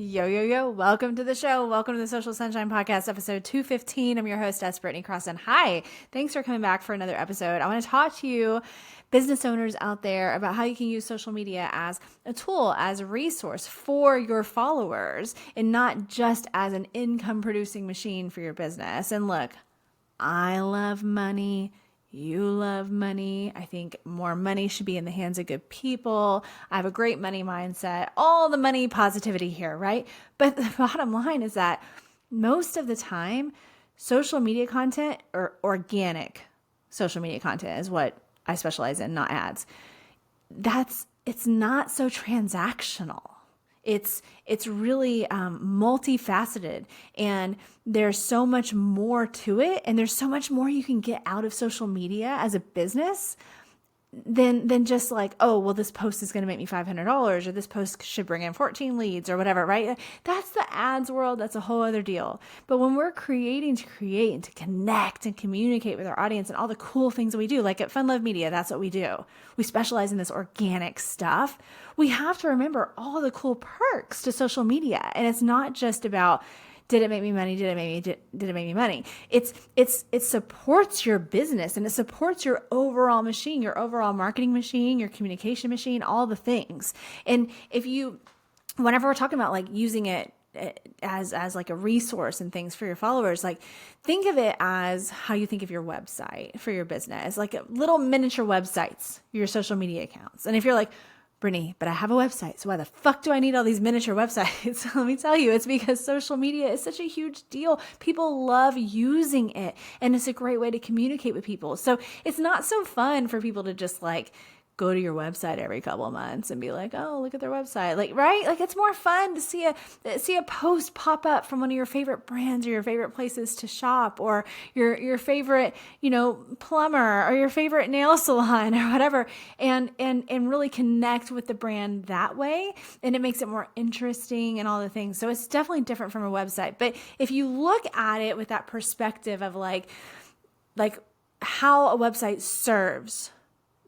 Yo, yo, yo. Welcome to the show. Welcome to the Social Sunshine Podcast, episode 215. I'm your host, Brittany Crossan. Hi. Thanks for coming back for another episode. I want to talk to you, business owners out there, about how you can use social media as a tool, as a resource for your followers, and not just as an income producing machine for your business. And look, I love money. You love money. I think more money should be in the hands of good people. I have a great money mindset, all the money positivity here, right? But the bottom line is that most of the time, social media content or organic social media content is what I specialize in, not ads. It's not so transactional. It's really multifaceted, and there's so much more to it, and there's so much more you can get out of social media as a business than just like, oh, well, this post is going to make me $500, or this post should bring in 14 leads or whatever, right? That's the ads world. That's a whole other deal. But when we're creating to create and to connect and communicate with our audience and all the cool things that we do, like at Fun Love Media, that's what we do. We specialize in this organic stuff. We have to remember all the cool perks to social media. And it's not just about, did it make me money? Did it make me money? It supports your business, and it supports your overall machine, your overall marketing machine, your communication machine, all the things. And whenever we're talking about like using it as like a resource and things for your followers, like think of it as how you think of your website for your business, like little miniature websites, your social media accounts. And if you're like, Brittany, but I have a website, so why the fuck do I need all these miniature websites? Let me tell you, it's because social media is such a huge deal. People love using it, and it's a great way to communicate with people. So it's not so fun for people to just like go to your website every couple of months and be like, oh, look at their website. Like, right? Like it's more fun to see a post pop up from one of your favorite brands or your favorite places to shop, or your favorite, plumber, or your favorite nail salon or whatever, and really connect with the brand that way. And it makes it more interesting and all the things. So it's definitely different from a website. But if you look at it with that perspective of like how a website serves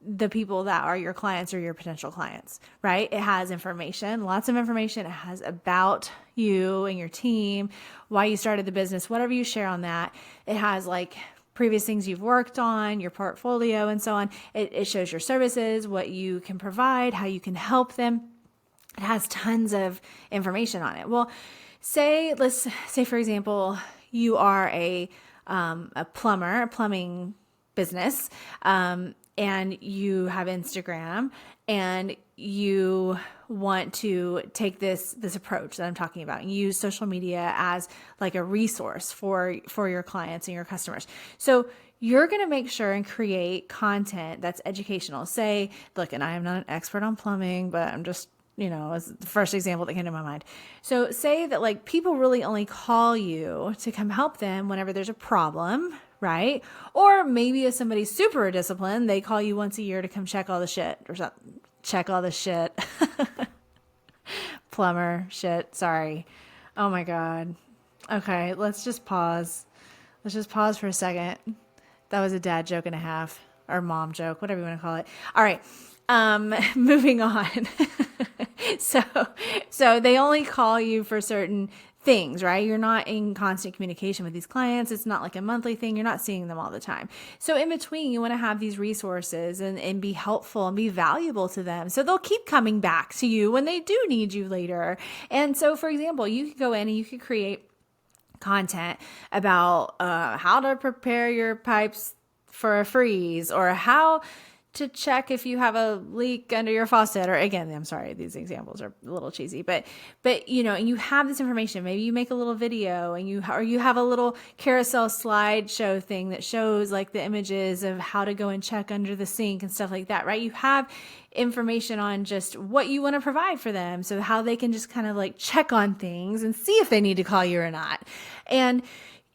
the people that are your clients or your potential clients, right? It has information, lots of information. It has about you and your team, why you started the business, whatever you share on that. It has like previous things you've worked on, your portfolio, and so on. It shows your services, what you can provide, how you can help them. It has tons of information on it. Well, let's say, for example, you are a plumber, a plumbing business, and you have Instagram, and you want to take this approach that I'm talking about and use social media as like a resource for your clients and your customers. So you're going to make sure and create content that's educational. Say, look, and I am not an expert on plumbing, but I'm just, as the first example that came to my mind. So say that like people really only call you to come help them whenever there's a problem, right? Or maybe if somebody's super disciplined, they call you once a year to come check all the shit or something. Check all the shit. Plumber shit. Sorry. Oh my God. Okay. Let's just pause. Let's just pause for a second. That was a dad joke and a half, or mom joke, whatever you want to call it. All right. Moving on. So they only call you for certain things, right? You're not in constant communication with these clients. It's not like a monthly thing. You're not seeing them all the time. So in between, you want to have these resources and be helpful and be valuable to them. So they'll keep coming back to you when they do need you later. And so, for example, you could go in and you could create content about how to prepare your pipes for a freeze, or how to check if you have a leak under your faucet. Or again, I'm sorry, these examples are a little cheesy, but you have this information. Maybe you make a little video, and you have a little carousel slideshow thing that shows like the images of how to go and check under the sink and stuff like that, right? You have information on just what you want to provide for them, so how they can just kind of like check on things and see if they need to call you or not. And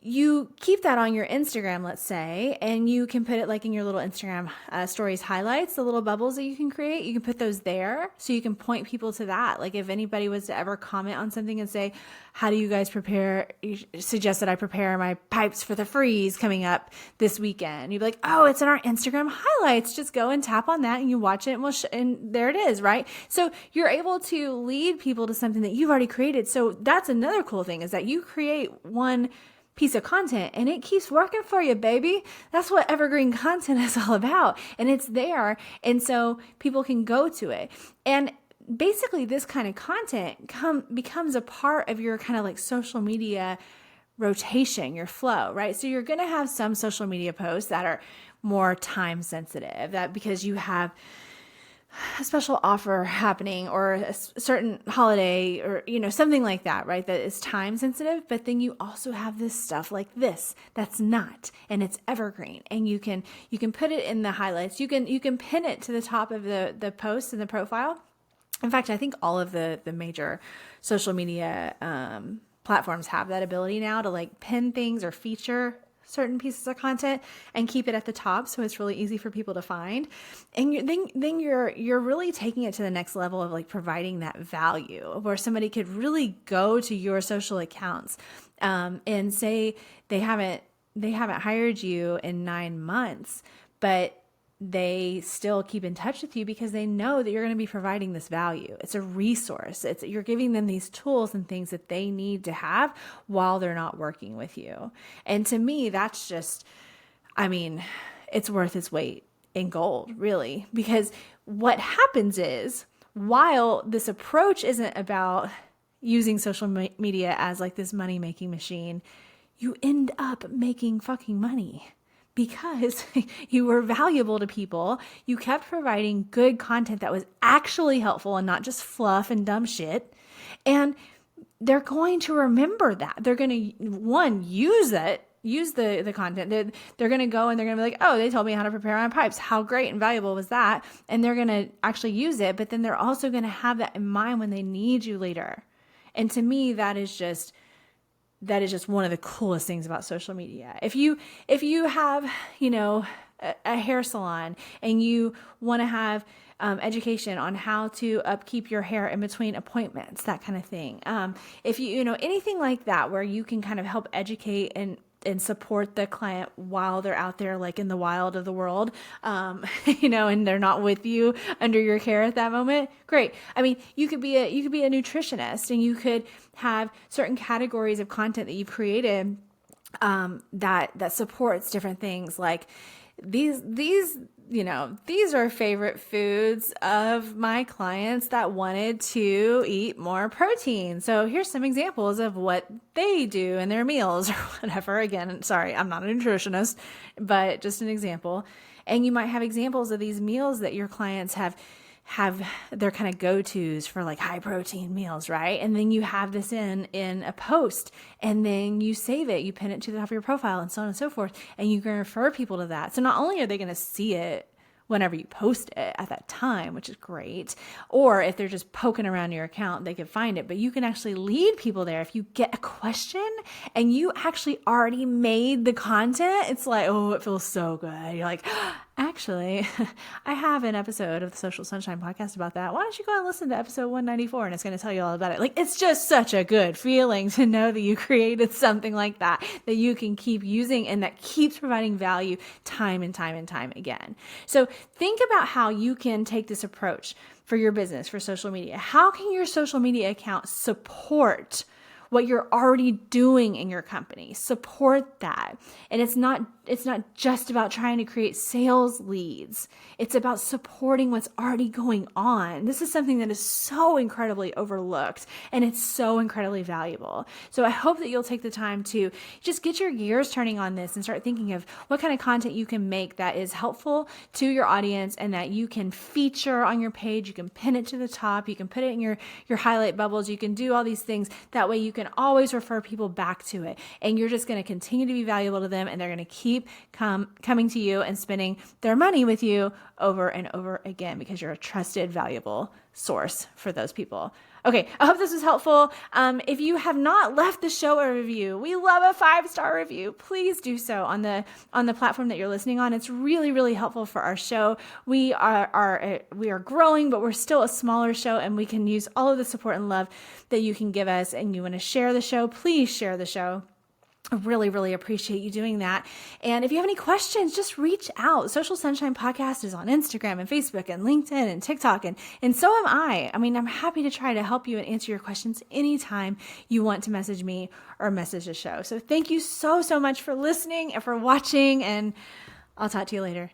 you keep that on your Instagram, let's say, and you can put it like in your little Instagram stories highlights, the little bubbles that you can create. You can put those there so you can point people to that. Like if anybody was to ever comment on something and say, how do you guys prepare, you suggest that I prepare my pipes for the freeze coming up this weekend. You'd be like, oh, it's in our Instagram highlights. Just go and tap on that and you watch it and there it is, right? So you're able to lead people to something that you've already created. So that's another cool thing, is that you create one piece of content and it keeps working for you, baby. That's what evergreen content is all about. And it's there. And so people can go to it. And basically this kind of content becomes a part of your kind of like social media rotation, your flow, right? So you're going to have some social media posts that are more time sensitive, that because you have a special offer happening or a certain holiday or, something like that, right? That is time sensitive. But then you also have this stuff like this, that's not, and it's evergreen, and you can put it in the highlights. You can pin it to the top of the post and the profile. In fact, I think all of the major social media, platforms have that ability now to like pin things or feature certain pieces of content and keep it at the top, so it's really easy for people to find. And then you're really taking it to the next level of like providing that value, where somebody could really go to your social accounts and say they haven't hired you in 9 months, but they still keep in touch with you because they know that you're going to be providing this value. It's a resource. You're giving them these tools and things that they need to have while they're not working with you. And to me, that's just, it's worth its weight in gold, really, because what happens is, while this approach isn't about using social media as like this money-making machine, you end up making fucking money. Because you were valuable to people, you kept providing good content that was actually helpful and not just fluff and dumb shit. And they're going to remember that. They're going to, use the content. They're going to go and they're going to be like, oh, they told me how to prepare my pipes. How great and valuable was that? And they're going to actually use it. But then they're also going to have that in mind when they need you later. And to me, that is just one of the coolest things about social media. If you have, a hair salon and you want to have education on how to upkeep your hair in between appointments, that kind of thing. If anything like that, where you can kind of help educate and support the client while they're out there, like in the wild of the world, and they're not with you under your care at that moment. Great. You could be a nutritionist, and you could have certain categories of content that you've created, that supports different things. Like these are favorite foods of my clients that wanted to eat more protein. So here's some examples of what they do in their meals or whatever. Again, sorry, I'm not a nutritionist, but just an example. And you might have examples of these meals that your clients have their kind of go-tos for like high protein meals, right? And then you have this in a post, and then you save it, you pin it to the top of your profile, and so on and so forth. And you can refer people to that. So not only are they going to see it whenever you post it at that time, which is great, or if they're just poking around your account, they can find it, but you can actually lead people there. If you get a question and you actually already made the content, it's like, oh, it feels so good. You're like, actually, I have an episode of the Social Sunshine podcast about that. Why don't you go and listen to episode 194, and it's going to tell you all about it. Like, it's just such a good feeling to know that you created something like that you can keep using and that keeps providing value time and time and time again. So think about how you can take this approach for your business, for social media. How can your social media account support what you're already doing in your company? Support that. And it's not just about trying to create sales leads. It's about supporting what's already going on. This is something that is so incredibly overlooked, and it's so incredibly valuable. So I hope that you'll take the time to just get your gears turning on this and start thinking of what kind of content you can make that is helpful to your audience and that you can feature on your page. You can pin it to the top. You can put it in your highlight bubbles. You can do all these things. That way you can always refer people back to it. And you're just going to continue to be valuable to them, and they're going to keep coming to you and spending their money with you over and over again because you're a trusted, valuable source for those people. Okay, I hope this was helpful. If you have not left the show a review, we love a 5-star review. Please do so on the platform that you're listening on. It's really, really helpful for our show. We are growing, but we're still a smaller show, and we can use all of the support and love that you can give us. And you want to share the show, please share the show. I really, really appreciate you doing that. And if you have any questions, just reach out. Social Sunshine Podcast is on Instagram and Facebook and LinkedIn and TikTok, and so am I. I mean, I'm happy to try to help you and answer your questions anytime you want to message me or message the show. So thank you so, so much for listening and for watching, and I'll talk to you later.